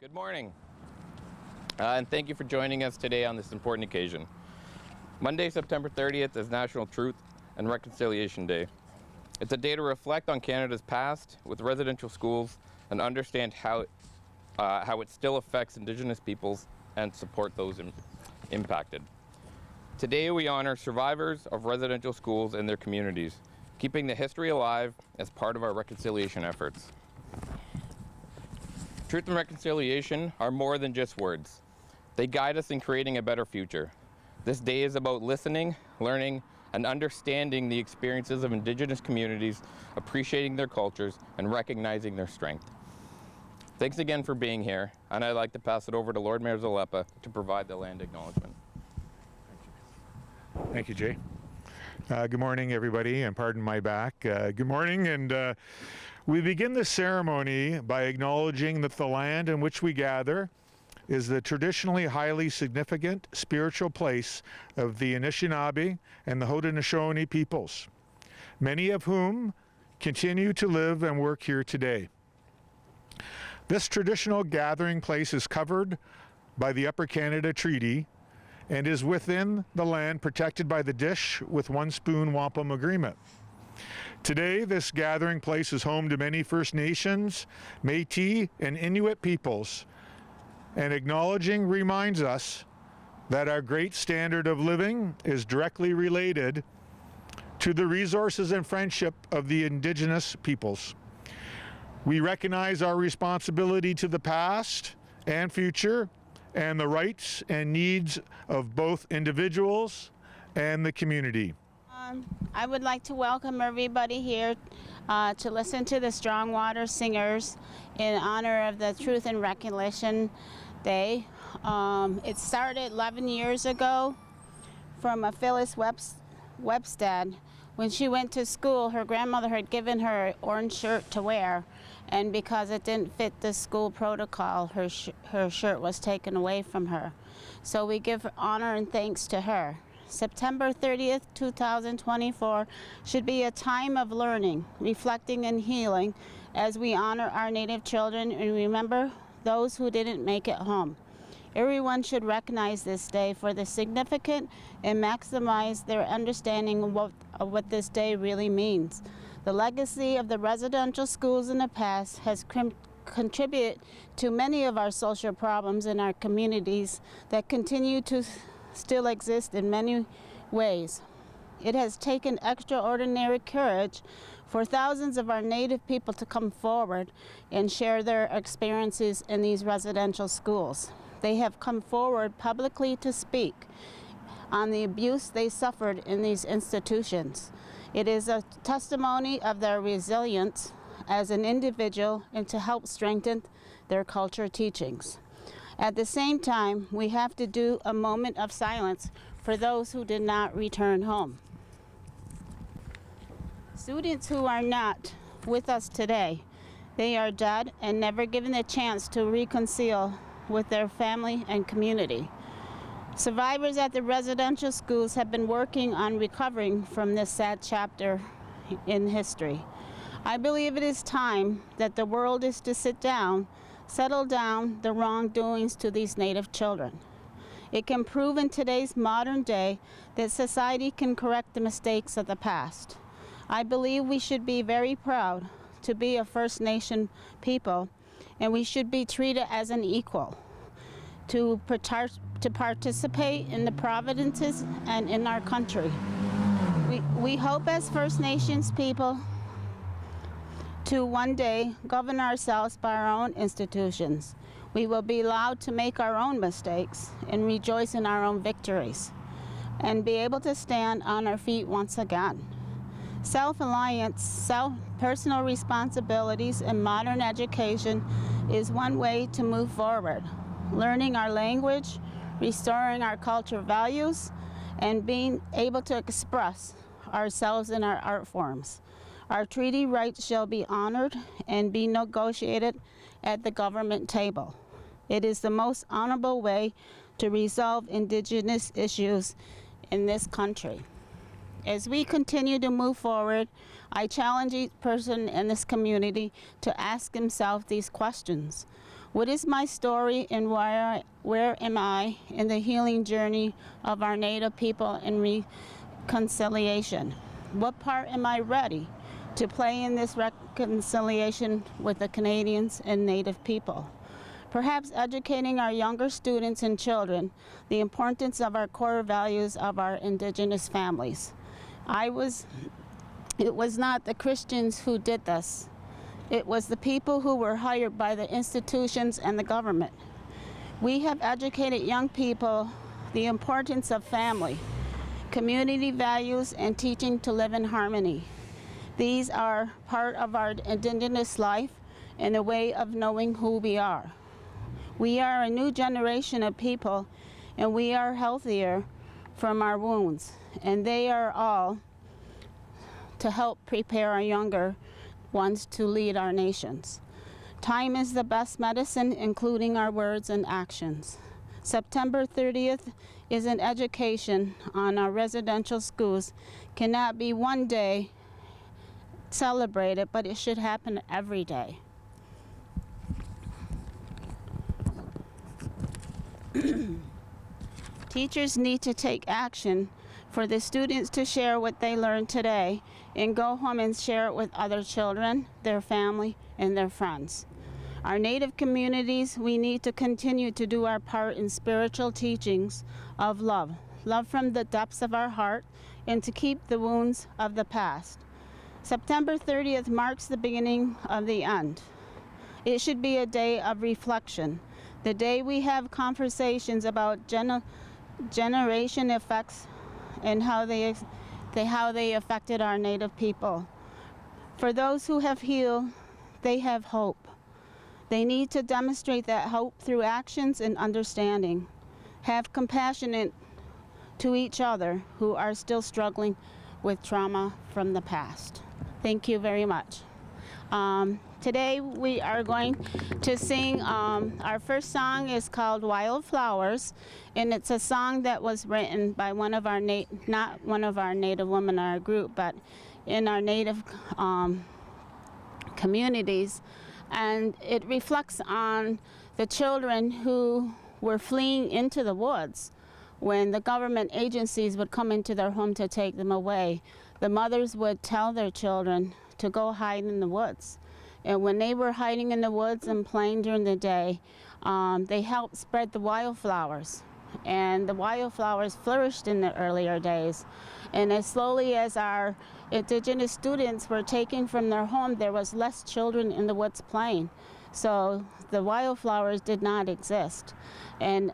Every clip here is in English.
Good morning, and thank you for joining us today on this important occasion. Monday, September 30th is National Truth and Reconciliation Day. It's a day to reflect on Canada's past with residential schools and understand how it still affects Indigenous peoples and support those impacted. Today we honor survivors of residential schools and their communities, keeping the history alive as part of our reconciliation efforts. Truth and reconciliation are more than just words. They guide us in creating a better future. This day is about listening, learning, and understanding the experiences of Indigenous communities, appreciating their cultures, and recognizing their strength. Thanks again for being here, and I'd like to pass it over to Lord Mayor Zalepa to provide the land acknowledgement. Thank you, Jay. Good morning, everybody, and pardon my back. Good morning, and we begin this ceremony by acknowledging that the land in which we gather is the traditionally highly significant spiritual place of the Anishinaabe and the Haudenosaunee peoples, many of whom continue to live and work here today. This traditional gathering place is covered by the Upper Canada Treaty and is within the land protected by the Dish with One Spoon Wampum Agreement. Today, this gathering place is home to many First Nations, Métis, and Inuit peoples, and acknowledging reminds us that our great standard of living is directly related to the resources and friendship of the Indigenous peoples. We recognize our responsibility to the past and future, and the rights and needs of both individuals and the community. I would like to welcome everybody here to listen to the Strong Water Singers in honor of the Truth and Reconciliation Day. It started 11 years ago from Phyllis Webstead. When she went to school, her grandmother had given her an orange shirt to wear, and because it didn't fit the school protocol, her shirt was taken away from her. So we give honor and thanks to her. September 30th, 2024 should be a time of learning, reflecting, and healing as we honor our Native children and remember those who didn't make it home. Everyone should recognize this day for the significant and maximize their understanding of what this day really means. The legacy of the residential schools in the past has contributed to many of our social problems in our communities that continue to still exist in many ways. It has taken extraordinary courage for thousands of our Native people to come forward and share their experiences in these residential schools. They have come forward publicly to speak on the abuse they suffered in these institutions. It is a testimony of their resilience as an individual and to help strengthen their culture teachings. At the same time, we have to do a moment of silence for those who did not return home. Students who are not with us today, they are dead and never given the chance to reconcile with their family and community. Survivors at the residential schools have been working on recovering from this sad chapter in history. I believe it is time that the world is to settle down the wrongdoings to these Native children. It can prove in today's modern day that society can correct the mistakes of the past. I believe we should be very proud to be a First Nation people, and we should be treated as an equal to participate in the provinces and in our country. We hope as First Nations people to one day govern ourselves by our own institutions. We will be allowed to make our own mistakes and rejoice in our own victories and be able to stand on our feet once again. Self-reliance, personal responsibilities, and modern education is one way to move forward. Learning our language, restoring our cultural values, and being able to express ourselves in our art forms. Our treaty rights shall be honored and be negotiated at the government table. It is the most honorable way to resolve Indigenous issues in this country. As we continue to move forward, I challenge each person in this community to ask himself these questions. What is my story and where am I in the healing journey of our Native people in reconciliation? What part am I ready to play in this reconciliation with the Canadians and Native people? Perhaps educating our younger students and children the importance of our core values of our Indigenous families. It was not the Christians who did this. It was the people who were hired by the institutions and the government. We have educated young people the importance of family, community values, and teaching to live in harmony. These are part of our Indigenous life and a way of knowing who we are. We are a new generation of people, and we are healthier from our wounds, and they are all to help prepare our younger ones to lead our nations. Time is the best medicine, including our words and actions. September 30th is an education on our residential schools. Cannot be one day celebrated, but it should happen every day. Teachers need to take action for the students to share what they learned today and go home and share it with other children, their family, and their friends. Our Native communities, we need to continue to do our part in spiritual teachings of love from the depths of our heart, and to keep the wounds of the past. September 30th marks the beginning of the end. It should be a day of reflection, the day we have conversations about generation effects and how they affected our Native people. For those who have healed, they have hope. They need to demonstrate that hope through actions and understanding. Have compassion to each other who are still struggling with trauma from the past. Thank you very much. Today we are going to sing, our first song is called Wildflowers, and it's a song that was written by one of our, not one of our Native women in our group, but in our Native communities. And it reflects on the children who were fleeing into the woods when the government agencies would come into their home to take them away. The mothers would tell their children to go hide in the woods. And when they were hiding in the woods and playing during the day, they helped spread the wildflowers. And the wildflowers flourished in the earlier days. And as slowly as our Indigenous students were taken from their home, there was less children in the woods playing. So the wildflowers did not exist. And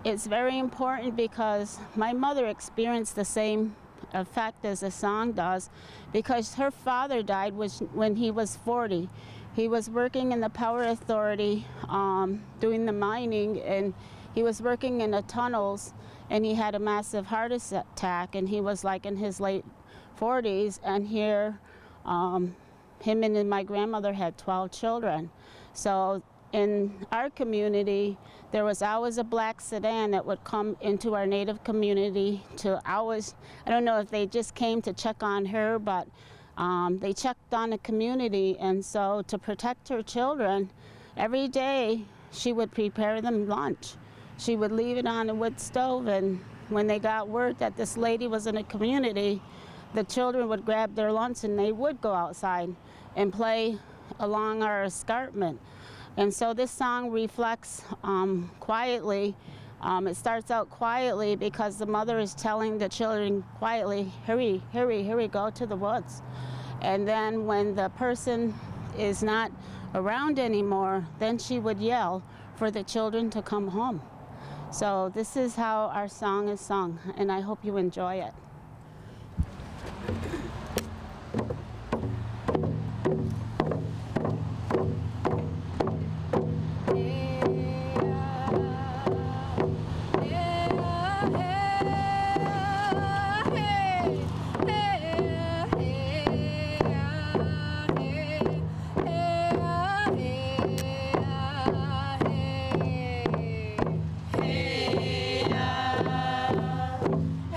it's very important because my mother experienced the same effect as the song does, because her father died when he was 40. He was working in the power authority, doing the mining, and he was working in the tunnels, and he had a massive heart attack, and he was like in his late 40s, and here him and my grandmother had 12 children. So in our community, there was always a black sedan that would come into our Native community to always, I don't know if they just came to check on her, but they checked on the community. And so to protect her children, every day she would prepare them lunch. She would leave it on the wood stove, and when they got word that this lady was in a community, the children would grab their lunch and they would go outside and play along our escarpment. And so this song reflects quietly. It starts out quietly because the mother is telling the children quietly, hurry, hurry, hurry, go to the woods. And then when the person is not around anymore, then she would yell for the children to come home. So this is how our song is sung, and I hope you enjoy it.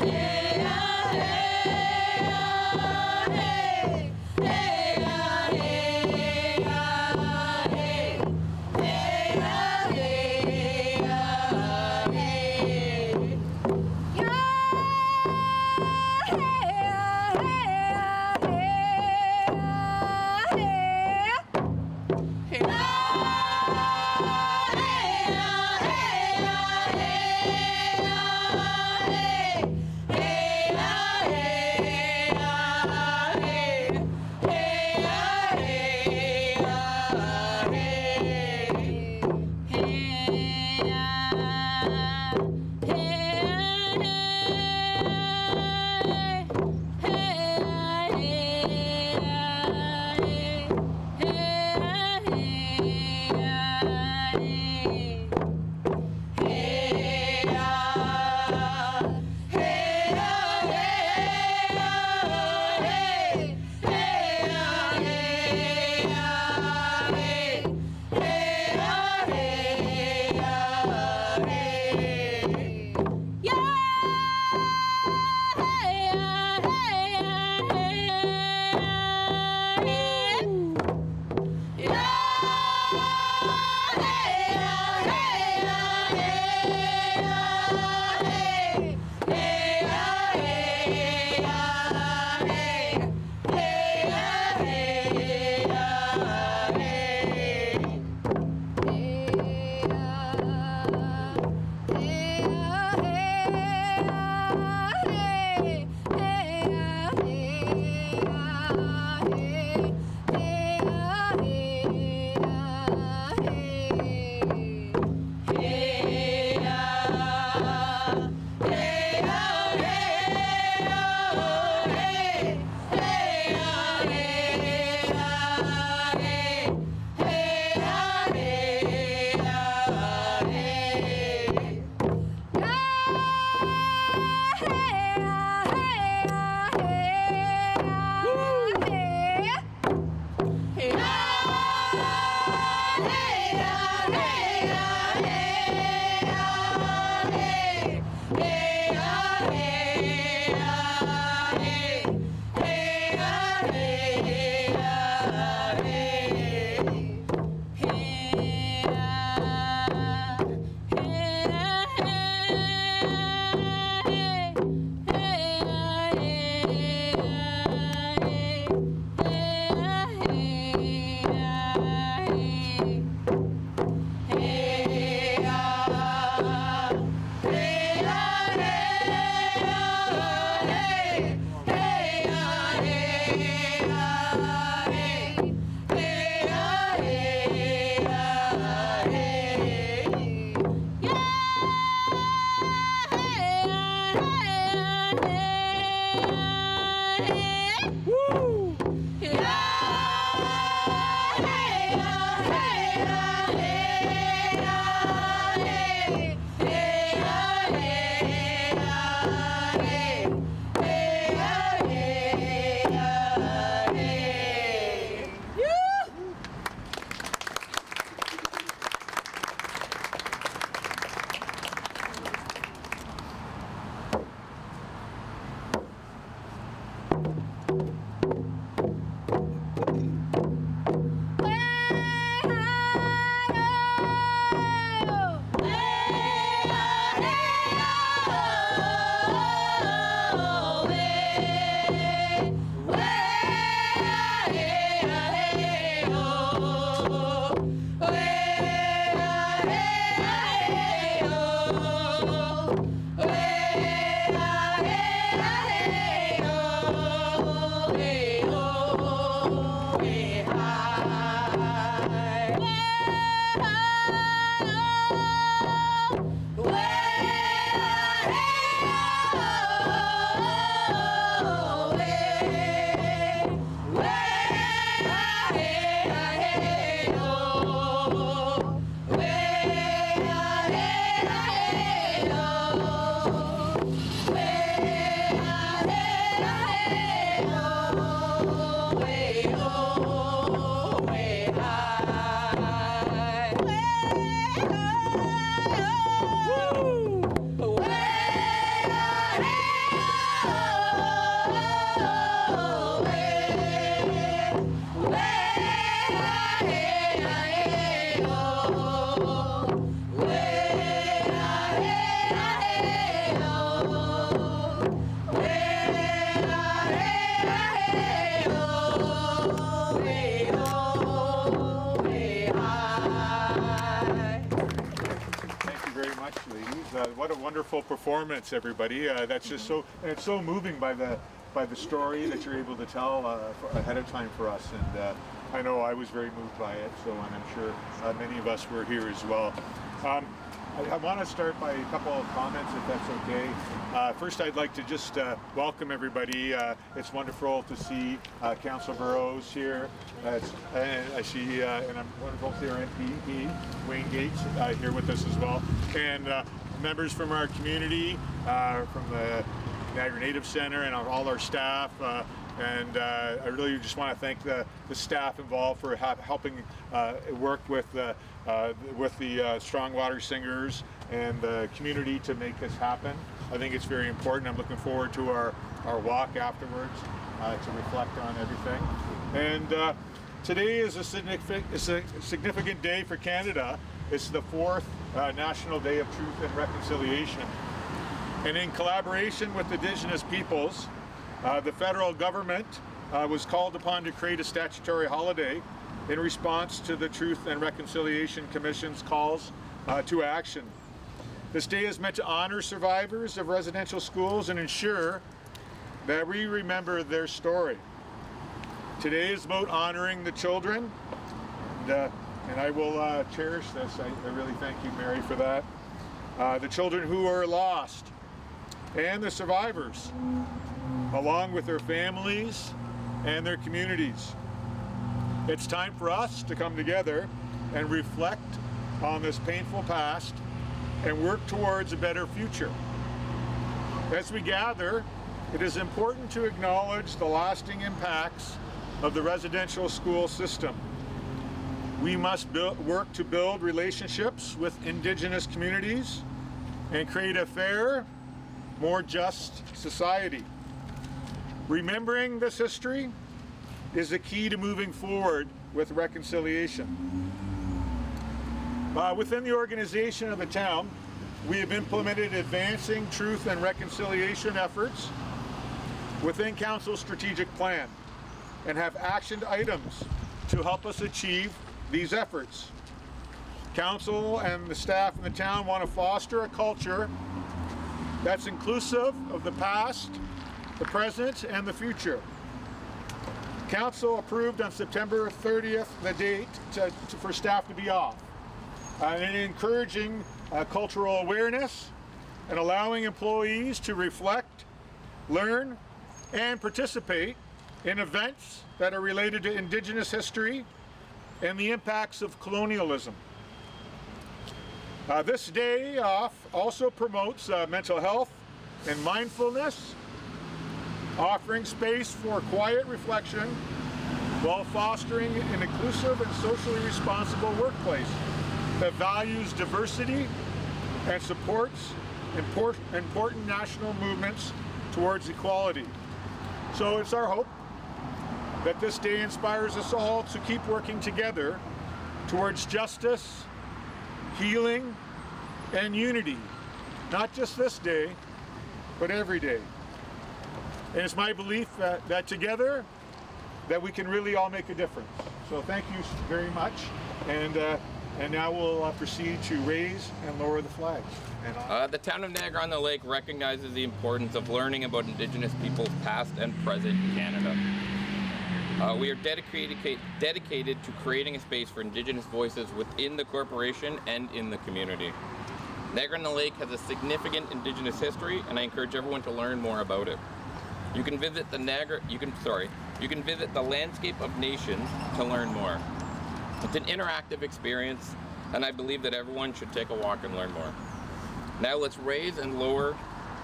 Hey, What a wonderful performance, everybody. That's just so, and it's so moving by the story that you're able to tell ahead of time for us. And I know I was very moved by it, so, and I'm sure many of us were here as well. I want to start by a couple of comments, if that's okay. First, I'd like to just welcome everybody. It's wonderful to see Councillor Burrows here. I see, and I'm wonderful to see our MP, Wayne Gates, here with us as well. And members from our community, from the Niagara Native Centre, and all our staff. And I really just want to thank the staff involved for helping work with the Strong Water Singers and the community to make this happen. I think it's very important. I'm looking forward to our walk afterwards to reflect on everything. And today is a significant day for Canada. It's the 4th National Day of Truth and Reconciliation. And in collaboration with Indigenous peoples, the federal government was called upon to create a statutory holiday in response to the Truth and Reconciliation Commission's calls to action. This day is meant to honor survivors of residential schools and ensure that we remember their story. Today is about honoring the children, and I will cherish this. I really thank you, Mary, for that. The children who are lost and the survivors, along with their families and their communities. It's time for us to come together and reflect on this painful past and work towards a better future. As we gather, it is important to acknowledge the lasting impacts of the residential school system. We must work to build relationships with Indigenous communities and create a fair, more just society. Remembering this history is the key to moving forward with reconciliation. Within the organization of the town, we have implemented advancing truth and reconciliation efforts within Council's strategic plan and have action items to help us achieve these efforts. Council and the staff in the town want to foster a culture that's inclusive of the past, the present, and the future. Council approved on September 30th the date for staff to be off, and encouraging cultural awareness and allowing employees to reflect, learn, and participate in events that are related to Indigenous history and the impacts of colonialism. This day off also promotes mental health and mindfulness, offering space for quiet reflection while fostering an inclusive and socially responsible workplace that values diversity and supports important national movements towards equality. So it's our hope that this day inspires us all to keep working together towards justice, healing, and unity, not just this day, but every day. And it's my belief that together, that we can really all make a difference. So thank you very much, and now we'll proceed to raise and lower the flags. The town of Niagara-on-the-Lake recognizes the importance of learning about Indigenous peoples past and present in Canada. We are dedicated to creating a space for Indigenous voices within the corporation and in the community. Niagara-on-the-Lake has a significant Indigenous history, and I encourage everyone to learn more about it. You can visit the Landscape of Nations to learn more. It's an interactive experience, and I believe that everyone should take a walk and learn more. Now let's raise and lower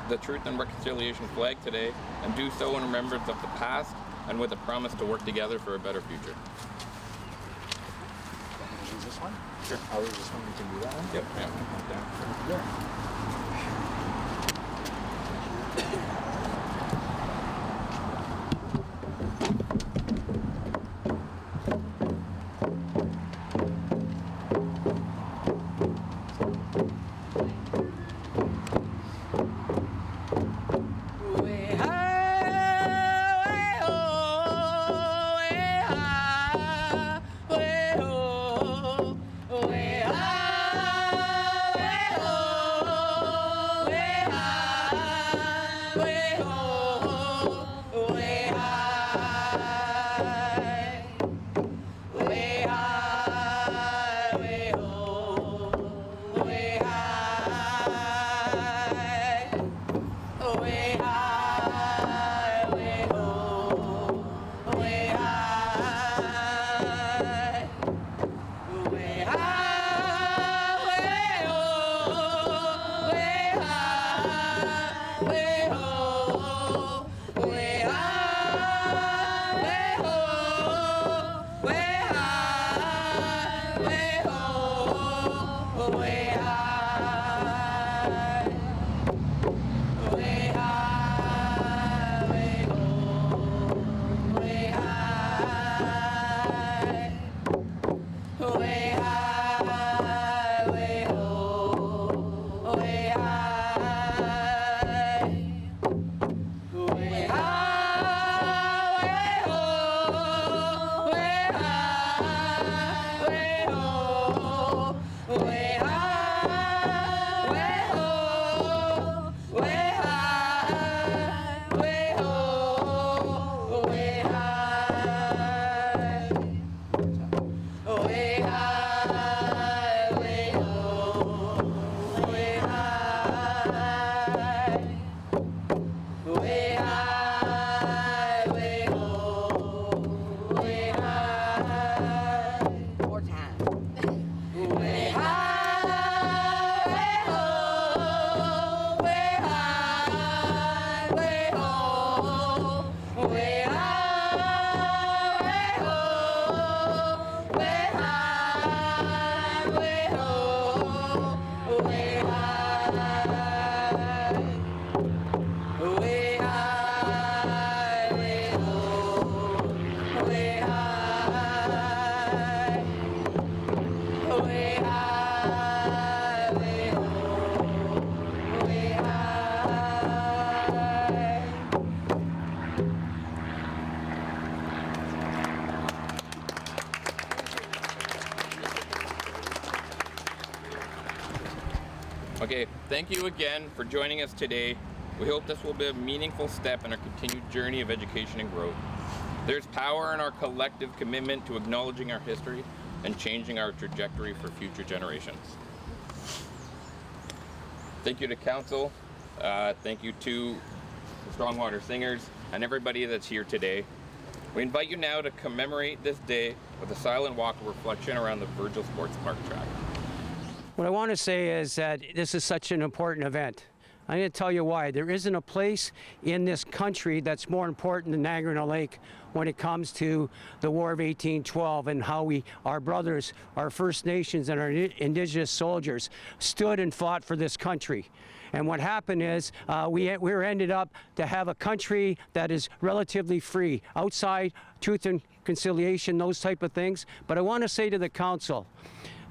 the Truth and Reconciliation flag today, and do so in remembrance of the past and with a promise to work together for a better future. Use this one? Sure. I'll use this one. You can do that one? Yep. Okay, thank you again for joining us today. We hope this will be a meaningful step in our continued journey of education and growth. There's power in our collective commitment to acknowledging our history and changing our trajectory for future generations. Thank you to Council, thank you to the Strongwater Singers, and everybody that's here today. We invite you now to commemorate this day with a silent walk of reflection around the Virgil Sports Park track. What I want to say is that this is such an important event. I'm going to tell you why. There isn't a place in this country that's more important than Niagara-On-the-Lake when it comes to the War of 1812 and how our brothers, our First Nations and our Indigenous soldiers stood and fought for this country. And what happened is we were ended up to have a country that is relatively free, outside truth and conciliation, those type of things. But I want to say to the council,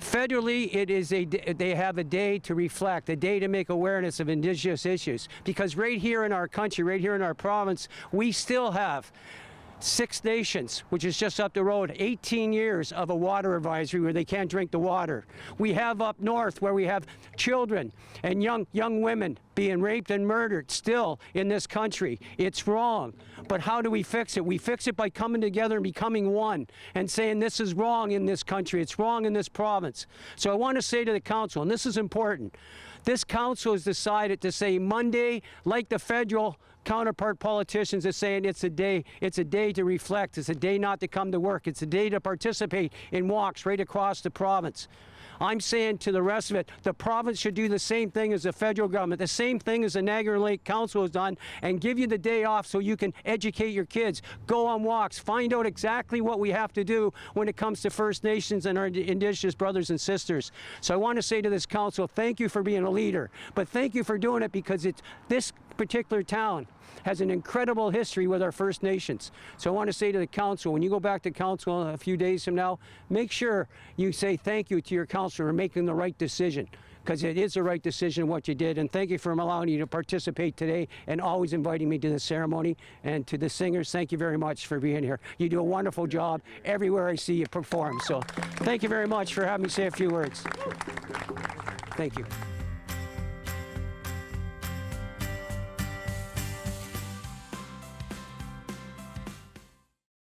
federally, they have a day to reflect, a day to make awareness of Indigenous issues. Because right here in our country, right here in our province, we still have 6 nations, which is just up the road, 18 years of a water advisory where they can't drink the water. We have up north where we have children and young women being raped and murdered still in this country. It's wrong. But how do we fix it? We fix it by coming together and becoming one and saying this is wrong in this country, it's wrong in this province. So I want to say to the council, and this is important, this council has decided to say Monday, like the federal counterpart politicians are saying, it's a day to reflect, it's a day not to come to work, it's a day to participate in walks right across the province. I'm saying to the rest of it, the province should do the same thing as the federal government, the same thing as the Niagara-Lake Council has done, and give you the day off so you can educate your kids, go on walks, find out exactly what we have to do when it comes to First Nations and our Indigenous brothers and sisters. So I want to say to this council, thank you for being a leader, but thank you for doing it because this particular town has an incredible history with our First Nations. So I want to say to the council, when you go back to council a few days from now, make sure you say thank you to your councilor for making the right decision, because it is the right decision what you did. And thank you for allowing me to participate today and always inviting me to the ceremony. And to the singers, thank you very much for being here. You do a wonderful job everywhere I see you perform. So thank you very much for having me say a few words. Thank you.